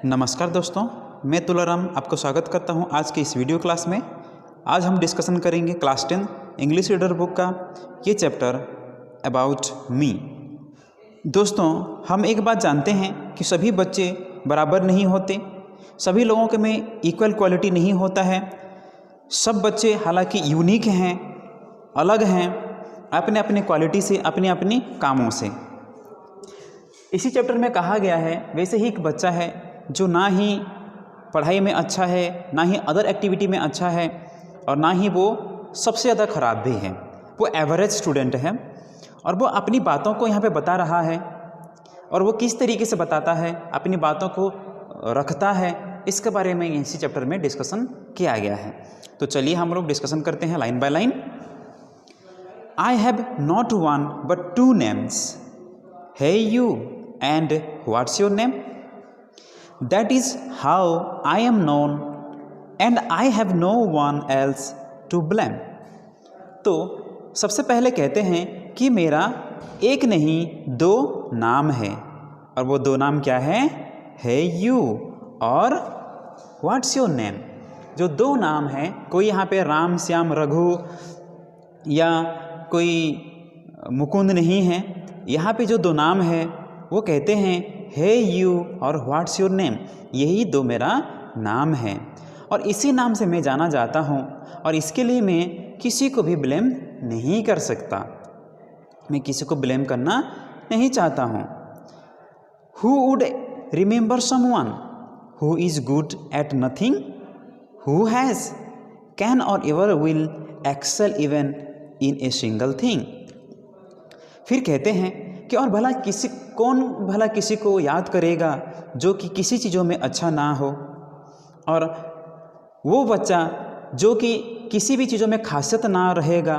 नमस्कार दोस्तों, मैं तुलाराम आपको स्वागत करता हूं आज की इस वीडियो क्लास में। आज हम डिस्कशन करेंगे क्लास 10 इंग्लिश रीडर बुक का ये चैप्टर अबाउट मी। दोस्तों, हम एक बात जानते हैं कि सभी बच्चे बराबर नहीं होते, सभी लोगों के में इक्वल क्वालिटी नहीं होता है। सब बच्चे हालांकि यूनिक हैं, अलग हैं अपने अपने क्वालिटी से, अपने अपने कामों से। इसी चैप्टर में कहा गया है वैसे ही एक बच्चा है जो ना ही पढ़ाई में अच्छा है, ना ही अदर एक्टिविटी में अच्छा है और ना ही वो सबसे ज़्यादा ख़राब भी है। वो एवरेज स्टूडेंट है और वो अपनी बातों को यहाँ पे बता रहा है और वो किस तरीके से बताता है, अपनी बातों को रखता है, इसके बारे में इसी चैप्टर में डिस्कशन किया गया है। तो चलिए हम लोग डिस्कशन करते हैं line by line. I have not one but two names, hey you and what's your name? That is how I am known and I have no one else to blame। तो सबसे पहले कहते हैं कि मेरा एक नहीं दो नाम है और वो दो नाम क्या है? है यू और व्हाट्स योर नेम। जो दो नाम हैं, कोई यहाँ पे राम श्याम रघु या कोई मुकुंद नहीं है। यहाँ पे जो दो नाम है वो कहते हैं हे यू और व्हाट्स योर नेम। यही दो मेरा नाम है और इसी नाम से मैं जाना जाता हूँ और इसके लिए मैं किसी को भी ब्लेम नहीं कर सकता, मैं किसी को ब्लेम करना नहीं चाहता हूँ। Who would remember someone who is good at nothing, who has can or ever will excel even in a single thing. फिर कहते हैं कि और कौन भला किसी को याद करेगा जो कि किसी चीज़ों में अच्छा ना हो, और वो बच्चा जो कि किसी भी चीज़ों में खासियत ना रहेगा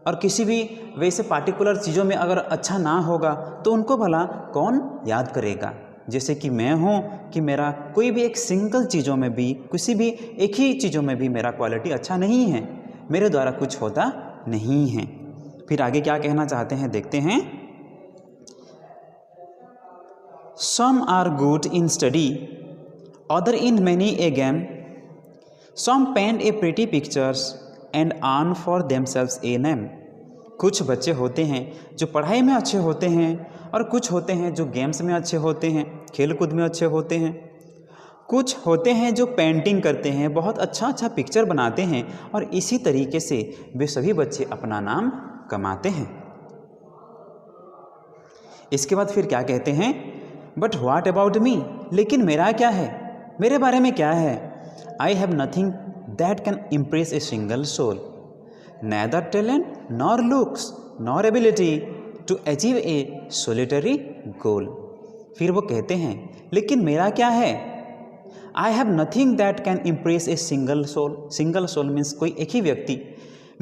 और किसी भी वैसे पार्टिकुलर चीज़ों में अगर अच्छा ना होगा तो उनको भला कौन याद करेगा। जैसे कि मैं हूँ कि मेरा कोई भी एक सिंगल चीज़ों में भी, किसी भी एक ही चीज़ों में भी मेरा क्वालिटी अच्छा नहीं है, मेरे द्वारा कुछ होता नहीं है। फिर आगे क्या कहना चाहते हैं देखते हैं। Some are good in study, other in many a game. Some paint a pretty pictures and earn for themselves a name। कुछ बच्चे होते हैं जो पढ़ाई में अच्छे होते हैं और कुछ होते हैं जो गेम्स में अच्छे होते हैं, खेल कूद में अच्छे होते हैं। कुछ होते हैं जो पेंटिंग करते हैं, बहुत अच्छा पिक्चर बनाते हैं और इसी तरीके से वे सभी बच्चे अपना नाम कमाते हैं। इसके बाद फिर क्या कहते हैं, बट व्हाट अबाउट मी, लेकिन मेरा क्या है, मेरे बारे में क्या है? I have nothing that can impress a single soul, neither talent nor looks nor ability to achieve a solitary goal. फिर वो कहते हैं लेकिन मेरा क्या है? I have nothing that can impress a single soul. Single soul means कोई एक ही व्यक्ति।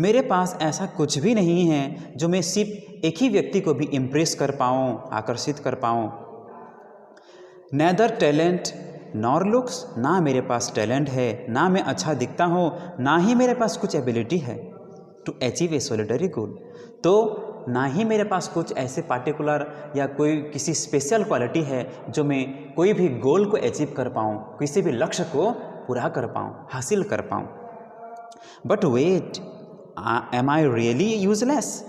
मेरे पास ऐसा कुछ भी नहीं है जो मैं सिर्फ एक ही व्यक्ति को भी इम्प्रेस कर पाऊँ, आकर्षित कर पाऊँ। नेदर टैलेंट नॉर लुक्स, ना मेरे पास टैलेंट है, ना मैं अच्छा दिखता हूँ, ना ही मेरे पास कुछ एबिलिटी है। टू अचीव ए सोलिटरी गोल, तो ना ही मेरे पास कुछ ऐसे पार्टिकुलर या कोई किसी स्पेशल क्वालिटी है जो मैं कोई भी गोल को अचीव कर पाऊँ, किसी भी लक्ष्य को पूरा कर पाऊँ, हासिल कर पाऊँ। But wait, am I really useless?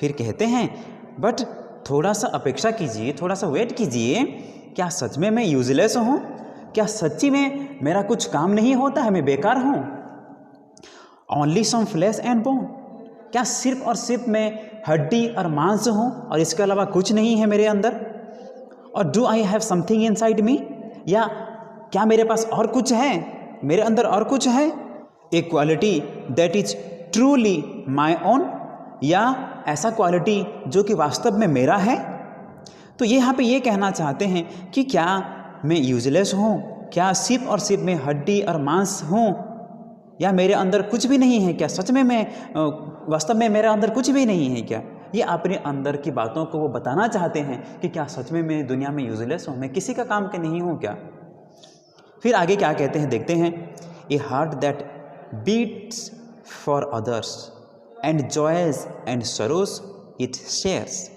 फिर कहते हैं बट थोड़ा सा अपेक्षा कीजिए, थोड़ा सा वेट कीजिए, क्या सच में मैं यूजलेस हूँ? क्या सच्ची में मेरा कुछ काम नहीं होता है, मैं बेकार हूँ? Only some flesh and bone, क्या सिर्फ और सिर्फ मैं हड्डी और मांस हूँ और इसके अलावा कुछ नहीं है मेरे अंदर? और do I have something inside me, या क्या मेरे पास और कुछ है, मेरे अंदर और कुछ है? A quality that is truly my own, या ऐसा क्वालिटी जो कि वास्तव में मेरा है? तो ये यहाँ पे ये कहना चाहते हैं कि क्या मैं यूजलेस हूँ, क्या सिर्फ और सिर्फ मैं हड्डी और मांस हूँ, या मेरे अंदर कुछ भी नहीं है? क्या सच में मैं वास्तव में मेरे अंदर कुछ भी नहीं है क्या? ये अपने अंदर की बातों को वो बताना चाहते हैं कि क्या सच में मैं दुनिया में यूजलेस हूँ, मैं किसी का काम के नहीं हूँ क्या? फिर आगे क्या कहते हैं देखते हैं। A heart that beats for others and joys and sorrows it shares,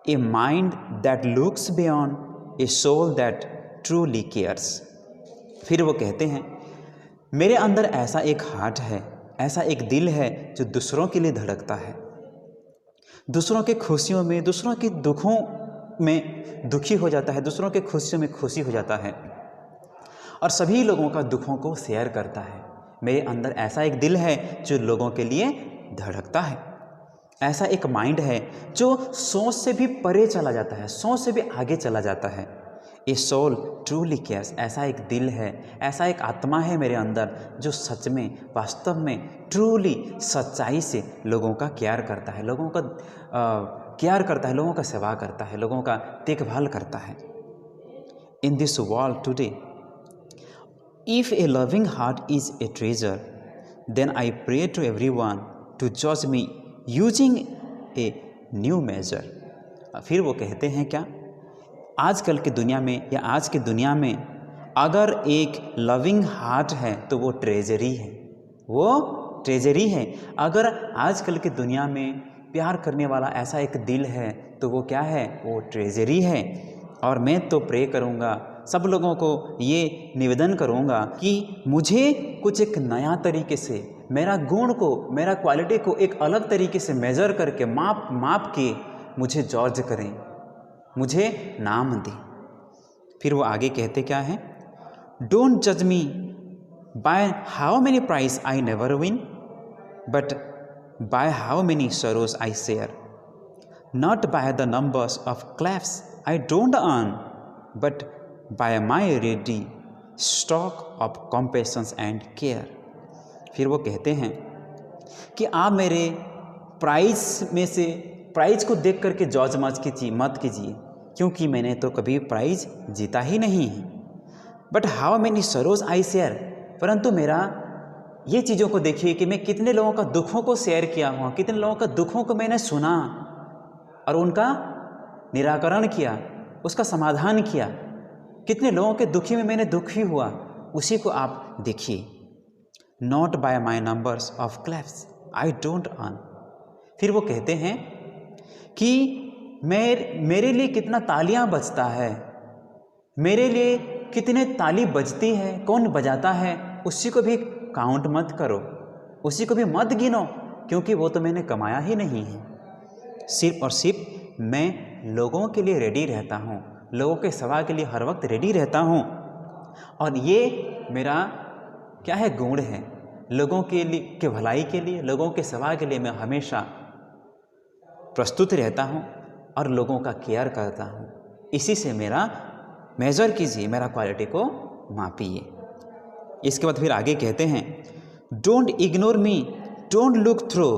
a mind that looks beyond, a soul that truly cares। फिर वो कहते हैं मेरे अंदर ऐसा एक हार्ट है, ऐसा एक दिल है जो दूसरों के लिए धड़कता है, दूसरों के खुशियों में, दूसरों के दुखों में दुखी हो जाता है, दूसरों के खुशियों में खुशी हो जाता है और सभी लोगों का दुखों को शेयर करता है। मेरे अंदर ऐसा एक दिल है जो लोगों के लिए धड़कता है, ऐसा एक माइंड है जो सोच से भी परे चला जाता है, सोच से भी आगे चला जाता है। ए सोल ट्रूली केयर्स, ऐसा एक दिल है, ऐसा एक आत्मा है मेरे अंदर जो सच में, वास्तव में, ट्रूली, सच्चाई से लोगों का केयर करता है, लोगों का केयर करता है, लोगों का सेवा करता है, लोगों का देखभाल करता है। In this world today if a loving heart is a treasure then I pray to everyone to जज me using a new measure. फिर वो कहते हैं क्या, आजकल की दुनिया में या आज की दुनिया में अगर एक लविंग हार्ट है तो वो ट्रेजरी है, वो ट्रेजरी है। अगर आजकल की दुनिया में प्यार करने वाला ऐसा एक दिल है तो वो क्या है, वो ट्रेजरी है। और मैं तो प्रे करूँगा, सब लोगों को ये निवेदन करूँगा कि मुझे कुछ एक नया तरीके से, मेरा गुण को, मेरा क्वालिटी को एक अलग तरीके से मेज़र करके, माप के मुझे जॉर्ज करें, मुझे नाम दें। फिर वो आगे कहते क्या है, डोंट जज me by how many prize I never win but by how many sorrows I share, not by the numbers of claps I don't earn but by my ready stock of compassions and care. फिर वो कहते हैं कि आप मेरे prize में से, prize को देख करके जॉज मत कीजिए क्योंकि मैंने तो कभी प्राइज जीता ही नहीं है। But how many sorrows I share, परंतु मेरा ये चीज़ों को देखिए कि मैं कितने लोगों का दुखों को शेयर किया हुआ, कितने लोगों का दुखों को मैंने सुना और उनका निराकरण किया, उसका समाधान किया, कितने लोगों के दुखी में मैंने दुखी हुआ, उसी को आप देखिए। Not by my numbers of claps I don't earn. फिर वो कहते हैं कि मेरे लिए कितना तालियां बजता है, मेरे लिए कितने ताली बजती है, कौन बजाता है, उसी को भी काउंट मत करो, उसी को भी मत गिनो क्योंकि वो तो मैंने कमाया ही नहीं है। सिर्फ और सिर्फ मैं लोगों के लिए रेडी रहता हूँ, लोगों के सेवा के लिए हर वक्त रेडी रहता हूँ और ये मेरा क्या है, गुण है। लोगों के लिए, के भलाई के लिए, लोगों के सेवा के लिए मैं हमेशा प्रस्तुत रहता हूँ और लोगों का केयर करता हूँ। इसी से मेरा मेज़र कीजिए, मेरा क्वालिटी को मापिए। इसके बाद फिर आगे कहते हैं, don't ignore me, don't look through,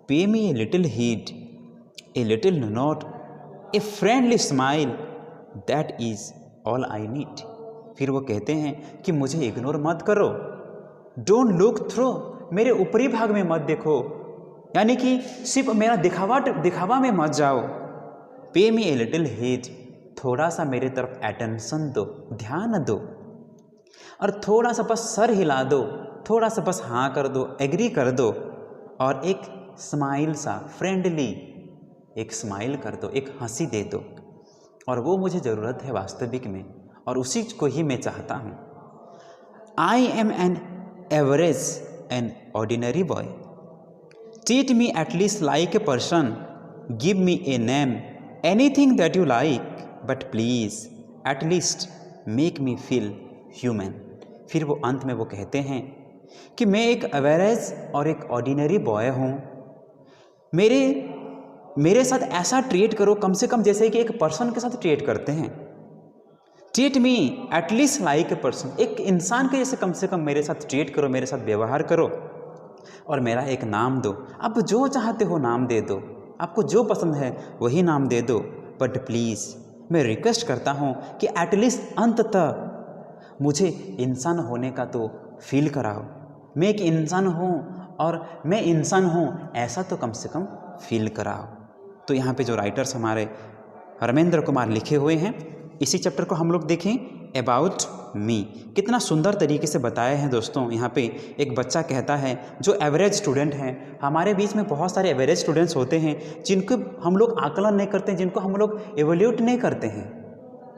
pay me a little heed, a little note, a friendly smile, that is all I need. फिर वो कहते हैं कि मुझे इग्नोर मत करो, डोंट लुक थ्रू, मेरे ऊपरी भाग में मत देखो, यानी कि सिर्फ मेरा दिखावा में मत जाओ। पे मी ए लिटिल हीड, थोड़ा सा मेरे तरफ अटेंशन दो, ध्यान दो और थोड़ा सा बस सर हिला दो, थोड़ा सा बस हाँ कर दो, एग्री कर दो और एक स्माइल सा, फ्रेंडली एक स्माइल कर दो, एक हंसी दे दो। और वो मुझे ज़रूरत है वास्तविक में और उसी को ही मैं चाहता हूँ। I am an average an ordinary boy, treat me at least like a person, give me a name, anything that you like, but please at least make me feel human. फिर वो अंत में वो कहते हैं कि मैं एक एवरेज और एक ऑर्डिनरी बॉय हूँ, मेरे साथ ऐसा ट्रीट करो कम से कम जैसे कि एक पर्सन के साथ ट्रीट करते हैं। Treat me at least like a person, एक इंसान के जैसे कम से कम मेरे साथ ट्रीट करो, मेरे साथ व्यवहार करो और मेरा एक नाम दो। आप जो चाहते हो नाम दे दो, आपको जो पसंद है वही नाम दे दो, बट प्लीज़ मैं रिक्वेस्ट करता हूँ कि एटलीस्ट अंततः मुझे इंसान होने का तो फील कराओ। मैं एक इंसान हूँ और मैं इंसान हूँ ऐसा तो कम से कम फील कराओ। तो यहाँ पे जो राइटर्स हमारे रमेंद्र कुमार लिखे हुए हैं, इसी चैप्टर को हम लोग देखें, अबाउट मी। कितना सुंदर तरीके से बताए हैं दोस्तों। यहाँ पे एक बच्चा कहता है जो एवरेज स्टूडेंट हैं, हमारे बीच में बहुत सारे एवरेज स्टूडेंट्स होते हैं जिनको हम लोग आकलन नहीं करते, जिनको हम लोग एवोल्यूट नहीं करते हैं,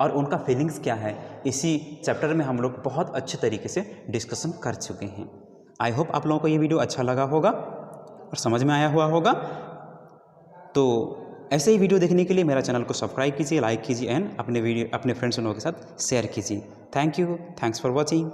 और उनका फीलिंग्स क्या है, इसी चैप्टर में हम लोग बहुत अच्छे तरीके से डिस्कशन कर चुके हैं। आई होप आप लोगों को ये वीडियो अच्छा लगा होगा और समझ में आया हुआ होगा। तो ऐसे ही वीडियो देखने के लिए मेरा चैनल को सब्सक्राइब कीजिए, लाइक कीजिए एंड अपने फ्रेंड्स लोगों के साथ शेयर कीजिए। Thank you, thanks for watching.